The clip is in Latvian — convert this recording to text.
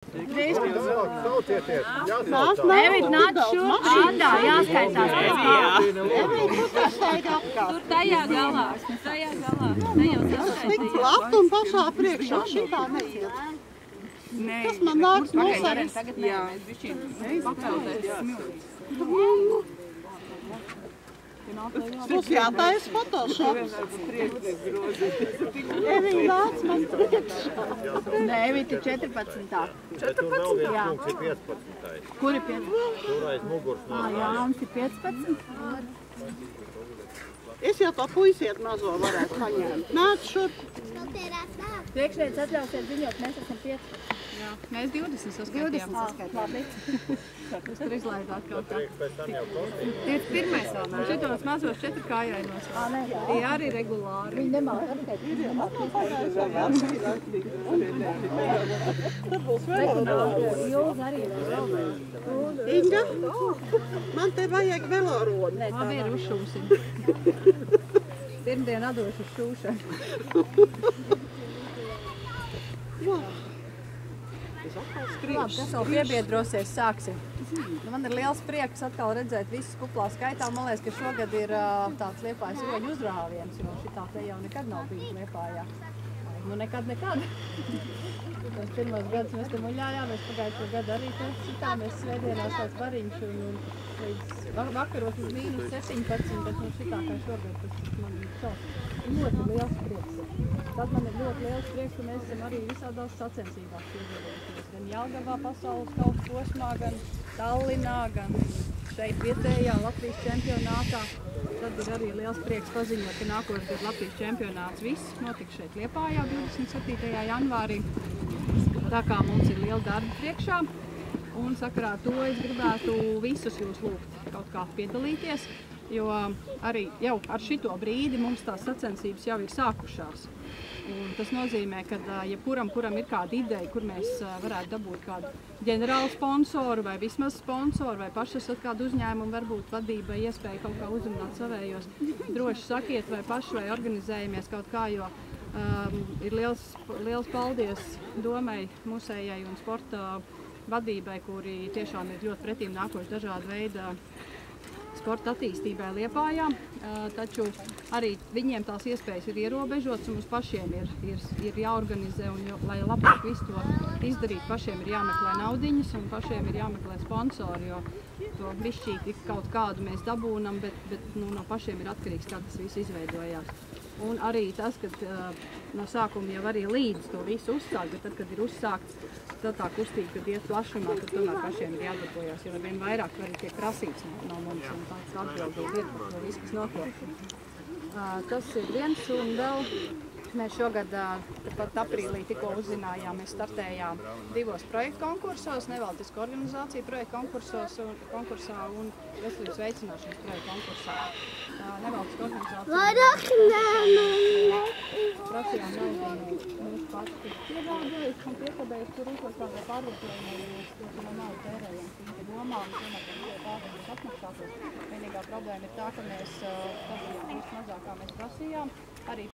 Evīt, nāc šurp šitā, jāskaitās pēc kā. Tur tajā galā. Ne jau saskaitīt. Labi un pašā priekšā šitā neiet. Kas man nāks nosarīt? Jā, mēs bišķīn papeldēs. Mums jātais Photoshops. Evī, nāc man priekšā. Nē, Evīt ir 14. 14? Jā. Kur ir 15? Tur aiz muguras no Jānis ir 15. Es jau to puisiet mazo varētu paņemt. Nāc šurp. Priekšniec atļausiet ziņot, mēs esam 15. Jā, mēs 20 saskaitījām. Labi. Jūs tur izlaidāt kaut kā. pēc tam jau kostīm. Tie ir pirmais vēl, mēs šitos mazos 4 kājainos. Tie arī regulāri. Viņi nemāk atskaitīt. Jūs arī ir vēl. Inga, man te vajag velorodi. Labi ir uzšūsim. Pirmdien atdošu uz šūšanu. Labi, kas vēl piebiedrosies, sāksim. Man ir liels prieks atkal redzēt visus kuplā skaitā. Man liekas, ka šogad ir tāds Liepājas roņu uzrāviens, jo šitā te jau nekad nav bijis Liepājā. Nu nekad. Tos pirmos gadus mēs te muļājāmies, pagājušo gadu arī te šitā. Mēs svētdienās tāds variņš un līdz vakaros uz -17, bet nu šitā kā šogad tas man ir ļoti liels prieks. Tad man ir ļoti liels prieks, ka mēs esam arī visādās sacensībās piedalīties. Gan Jelgavā pasaules kausa posmā, gan Tallinā, gan šeit vietējā Latvijas čempionātā. Tad ir arī liels prieks paziņot, ka nākošais gadu Latvijas čempionāts viss notiks šeit Liepājā 27. janvārī. Tā kā mums ir liela darba priekšā. Un sakarā ar to es gribētu visus jūs lūgt kaut kā piedalīties, jo arī jau ar šito brīdi mums tās sacensības jau ir sākušās. Un tas nozīmē, ka jebkuram, kuram ir kāda ideja, kur mēs varētu dabūt kādu ģenerālu sponsoru vai vismaz sponsoru, vai paši esat kādu uzņēmumu, varbūt vadībai iespēja kaut kā uzrunāt savējos, droši sakiet vai paši vai organizējamies kaut kā, jo ir liels paldies domai, musējai un sporta vadībai, kuri tiešām ir ļoti pretīm nākoši dažāda veida sporta attīstībai Liepājā, taču arī viņiem tās iespējas ir ierobežotas un mums pašiem ir jāorganizē un, lai labāk visu to izdarīt, pašiem ir jāmeklē naudiņas un pašiem ir jāmeklē sponsori, jo to bišķīti kaut kādu mēs dabūnam, bet nu, no pašiem ir atkarīgs, kā tas viss izveidojās. Un arī tas, ka no sākuma jau arī līdz to visu uzsākt, bet tad, kad ir uzsākts, tad tā kustība, kad iet plašumā, tad tomēr pašiem ir jādarbojās, jo vien vairāk arī tiek prasīts no mums un tāds atbildība ir par to visu, kas notiek. Tas ir viens un vēl mēs šogad, pat aprīlī tikko uzzinājām, mēs startējām 2 projektu konkursos, nevaltisku organizāciju projektu konkursā un veselības veicināšanas projektu konkursā. Nevaltisku organizāciju prasījām naudiņu mūsu paši, kas piegādājas un piekabējas tur uzlākā vai pārvietojumā, jo mēs to naudu tērējam šīm domām un tomēr pārvietojums atmaksātos. Vienīgā problēma ir tā, ka mēs mazāk kā mēs prasījām. Arī